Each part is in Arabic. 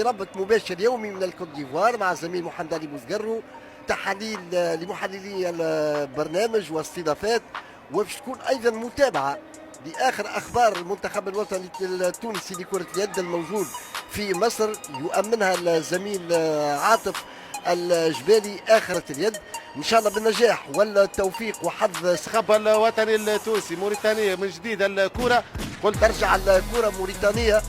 ربط مباشر يومي من الكوت ديفوار مع زميل محمد علي بوزقرو، تحاليل لمحللي البرنامج واستضافات، وباش تكون ايضا متابعه لاخر اخبار المنتخب الوطني التونسي لكره اليد الموجود في مصر، يؤمنها الزميل عاطف الجبالي. اخره اليد ان شاء الله بالنجاح والتوفيق وحظ المنتخب الوطني التونسي موريتانيا من جديد الكره. قلت ترجع الكره موريتانيه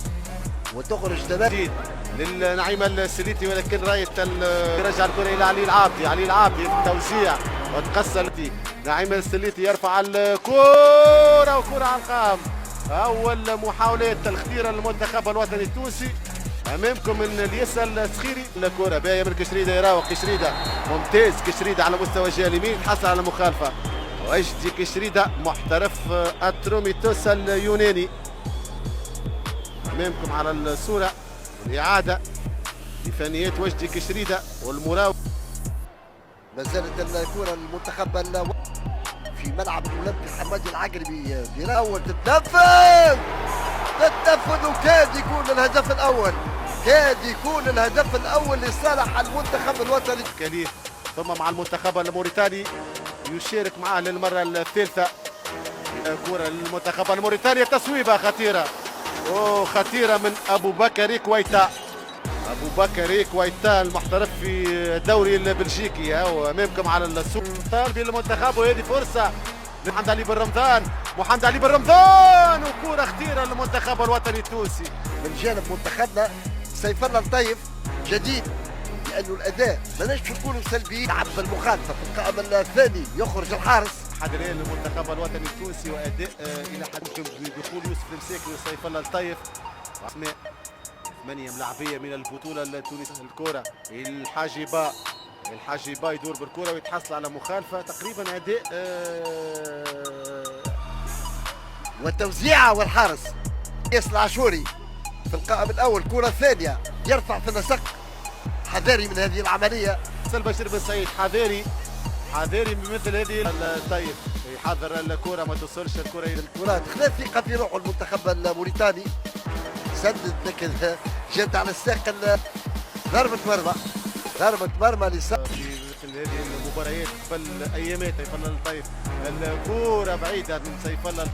وتخرج تمام جديد للنعيمة السليتي، ولكن رايت يرجع الكرة إلى علي العابدي. علي العابدي التوزيع وتقسل نعيمة السليتي يرفع الكرة وكرة على القام. أول محاولات الخطيرة للمنتخب الوطني التونسي أمامكم من اليسر السخيري. الكرة باهية من كشريدة، يراوغ كشريدة ممتاز. كشريدة على مستوى الجهة اليمين تحصل على مخالفة. وجدي كشريدة محترف التروميتوس اليوناني أمامكم على الصورة. الإعادة لفنيات وجدي كشريدة والمراوغ. ما زالت الكرة المنتخب في ملعب الأولمبي حمادي العقربي بيراوغ تتنفذ وكاد يكون الهدف الأول، كاد يكون الهدف الأول لصالح المنتخب الوطني. كليه ثم مع المنتخب الموريتاني يشارك معه للمرة الثالثة. كرة للمنتخب الموريتاني، تصويبة خطيرة خطيرة من أبو بكر كويتا. أبو بكر كويتا المحترف في الدوري البلجيكي، وأمامكم على السوق طالب للمنتخب. وهذه فرصة محمد علي بن رمضان، محمد علي بن رمضان وكرة خطيرة للمنتخب الوطني التونسي. من جانب منتخبنا سيف الله لطيف جديد، لأنه الأداء ماناش نكونوا سلبيين. لعب بالمخالفة في القائم الثاني يخرج الحارس. حضرين للمنتخب الوطني التونسي وأداء إلى حد ممكن بدخول يوسف المساكي وسيف الله لطيف. أسماء 8 ملاعبية من البطولة التونسية. الكرة الحاجبة يدور بالكرة ويتحصل على مخالفة. تقريبا أداء والتوزيعة والحارس ياسر العاشوري في القائم الأول. كرة ثانية يرفع في النسق، حذاري من هذه العملية. بشير بن سعيد حذاري بمثل هذه الطيف، يحذر الكرة ما توصلش الكرة دخلت ثقة في روحه المنتخب الموريتاني، سدد لكن جات على الساق. ضربة مرمى لصالح في مثل هذه المباريات قبل ايامات. سيف الله لطيف الكرة بعيدة من سيف الله.